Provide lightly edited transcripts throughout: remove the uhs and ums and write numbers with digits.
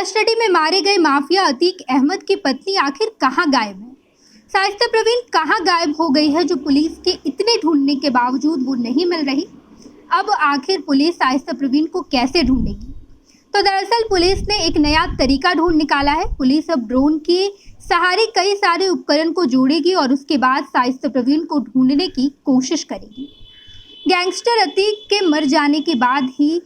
Custody में मारे गए माफिया अतीक अहमद की पत्नी आखिर कहां गायब है? शाइस्ता प्रवीण कहां गायब हो गई है जो पुलिस के इतने ढूंढने के बावजूद वो नहीं मिल रही। अब आखिर पुलिस शाइस्ता प्रवीण को कैसे ढूंढेगी? तो दरअसल पुलिस ने एक नया तरीका ढूंढ निकाला है। पुलिस अब ड्रोन के सहारे कई सारे उपकरण को जोड़ेगी और उसके बाद शाइस्ता प्रवीण को ढूंढने की कोशिश करेगी। गैंगस्टर अतीक के मर जाने के बाद ही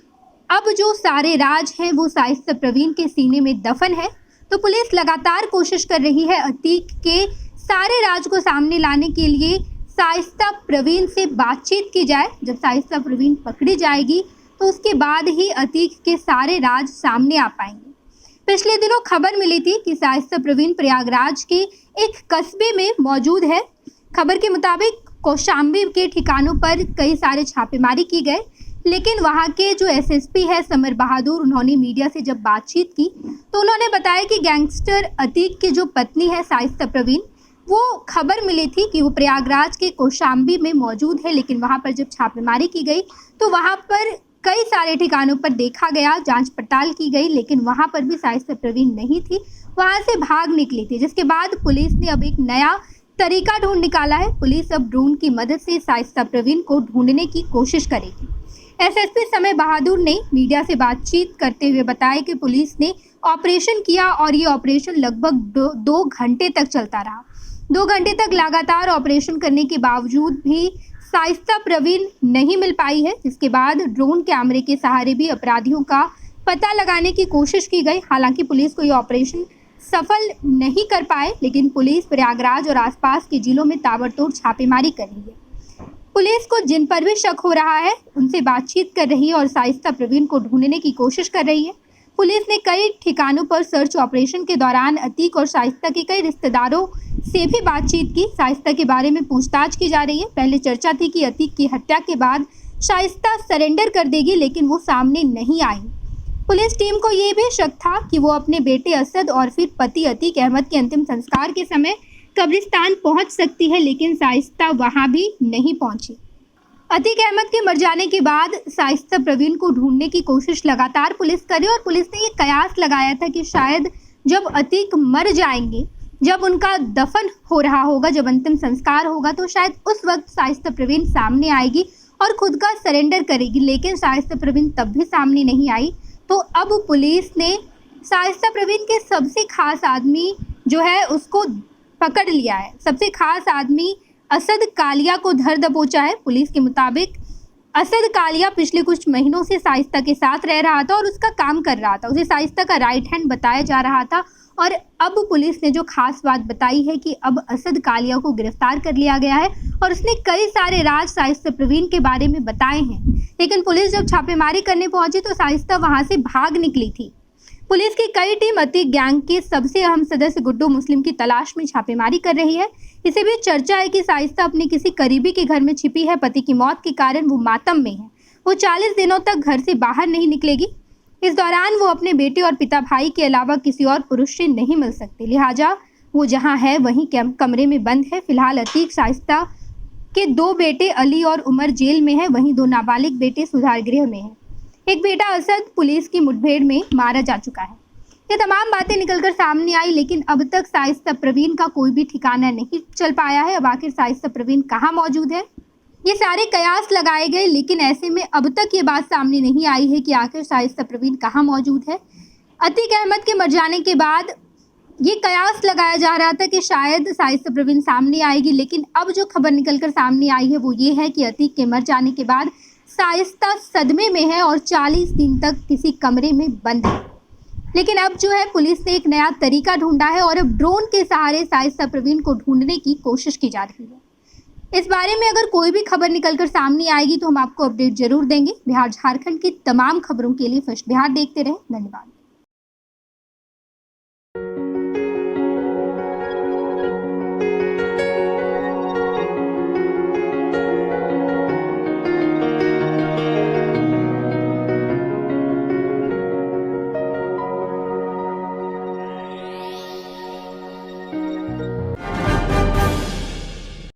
अब जो सारे राज हैं वो शाइस्ता प्रवीण के सीने में दफन है। तो पुलिस लगातार कोशिश कर रही है अतीक के सारे राज को सामने लाने के लिए शाइस्ता प्रवीण से बातचीत की जाए। जब शाइस्ता प्रवीण पकड़ी जाएगी तो उसके बाद ही अतीक के सारे राज सामने आ पाएंगे। पिछले दिनों खबर मिली थी कि शाइस्ता प्रवीण प्रयागराज के एक कस्बे में मौजूद है। खबर के मुताबिक कौशाम्बी के ठिकानों पर कई सारे छापेमारी की गए, लेकिन वहां के जो एसएसपी है समर बहादुर, उन्होंने मीडिया से जब बातचीत की तो उन्होंने बताया कि गैंगस्टर अतीक की जो पत्नी है शाइस्ता प्रवीण, वो खबर मिली थी कि वो प्रयागराज के कौशाम्बी में मौजूद है। लेकिन वहां पर जब छापेमारी की गई तो वहां पर कई सारे ठिकानों पर देखा गया, जांच पड़ताल की गई, लेकिन वहां पर भी शाइस्ता प्रवीण नहीं थी, वहां से भाग निकली थी। जिसके बाद पुलिस ने अब एक नया तरीका ढूंढ निकाला है। पुलिस अब ड्रोन की मदद से शाइस्ता प्रवीण को ढूंढने की कोशिश करेगी। एसएसपी समय बहादुर ने मीडिया से बातचीत करते हुए बताया कि पुलिस ने ऑपरेशन किया और ये ऑपरेशन लगभग 2 घंटे तक चलता रहा। 2 घंटे तक लगातार ऑपरेशन करने के बावजूद भी शाइस्ता प्रवीण नहीं मिल पाई है। जिसके बाद ड्रोन कैमरे के सहारे भी अपराधियों का पता लगाने की कोशिश की गई। हालांकि पुलिस को ये ऑपरेशन सफल नहीं कर पाए, लेकिन पुलिस प्रयागराज और आसपास के जिलों में ताबड़तोड़ छापेमारी कर रही है। पुलिस को जिन पर भी शक हो रहा है उनसे बातचीत कर रही है और शाइस्ता प्रवीण को ढूंढने की कोशिश कर रही है। पुलिस ने कई ठिकानों पर सर्च ऑपरेशन के दौरान अतीक और शाइस्ता के कई रिश्तेदारों से भी बातचीत की। शाइस्ता के बारे में पूछताछ की जा रही है। पहले चर्चा थी कि अतीक की हत्या के बाद शाइस्ता सरेंडर कर देगी, लेकिन वो सामने नहीं आई। पुलिस टीम को ये भी शक था कि वो अपने बेटे असद और फिर पति अतीक अहमद के अंतिम संस्कार के समय कब्रिस्तान पहुंच सकती है, लेकिन शाइस्ता वहां भी नहीं पहुंची। अतीक अहमद के मर जाने के बाद शाइस्ता प्रवीण को ढूंढने की कोशिश लगातार पुलिस करी और पुलिस ने ये कयास लगाया था कि शायद जब अतीक मर जाएंगे, जब उनका दफन हो रहा होगा, जब अंतिम संस्कार होगा, तो शायद उस वक्त शाइस्ता प्रवीण सामने आएगी और खुद का सरेंडर करेगी। लेकिन शाइस्ता प्रवीण तब भी सामने नहीं आई। तो अब पुलिस ने शाइस्ता प्रवीण के सबसे खास आदमी जो है उसको पकड़ लिया है। सबसे खास आदमी असद कालिया को धर दबोचा है। पुलिस के मुताबिक असद कालिया पिछले कुछ महीनों से शाइस्ता के साथ रह रहा था और उसका काम कर रहा था। उसे शाइस्ता का राइट हैंड बताया जा रहा था। और अब पुलिस ने जो खास बात बताई है कि अब असद कालिया को गिरफ्तार कर लिया गया है और उसने कई सारे राज शाइस्ता प्रवीण के बारे में बताए हैं। लेकिन पुलिस जब छापेमारी करने पहुंची तो शाइस्ता वहां से भाग निकली थी। पुलिस की कई टीम अतीक गैंग के सबसे अहम सदस्य गुड्डू मुस्लिम की तलाश में छापेमारी कर रही है। इसे भी चर्चा है कि शाइस्ता अपने किसी करीबी के घर में छिपी है। पति की मौत के कारण वो मातम में है। वो 40 दिनों तक घर से बाहर नहीं निकलेगी। इस दौरान वो अपने बेटे और पिता भाई के अलावा किसी और पुरुष से नहीं मिल सकती। लिहाजा वो जहाँ है वहीं कमरे में बंद है। फिलहाल अतीक शाइस्ता के 2 बेटे अली और उमर जेल में है, वहीं 2 नाबालिग बेटे सुधार गृह में है। एक बेटा असद पुलिस की मुठभेड़ में मारा जा चुका है। ये तमाम बातें निकलकर सामने आई, लेकिन अब तक शाइस्ता प्रवीण का कोई भी ठिकाना नहीं चल पाया है। अब आखिर शाइस्ता प्रवीण कहाँ मौजूद है, ये सारे कयास लगाए गए, लेकिन ऐसे में अब तक ये बात सामने नहीं आई है कि आखिर शाइस्ता प्रवीण कहाँ मौजूद है। अतीक अहमद के मर जाने के बाद ये कयास लगाया जा रहा था कि शायद शाइस्ता प्रवीण सामने आएगी, लेकिन अब जो खबर निकलकर सामने आई है वो ये है कि अतीक के मर जाने के बाद शाइस्ता सदमे में है और 40 दिन तक किसी कमरे में बंद है। लेकिन अब जो है पुलिस ने एक नया तरीका ढूंढा है और अब ड्रोन के सहारे शाइस्ता प्रवीण को ढूंढने की कोशिश की जा रही है। इस बारे में अगर कोई भी खबर निकलकर सामने आएगी तो हम आपको अपडेट जरूर देंगे। बिहार झारखंड की तमाम खबरों के लिए फर्स्ट बिहार देखते रहें। धन्यवाद।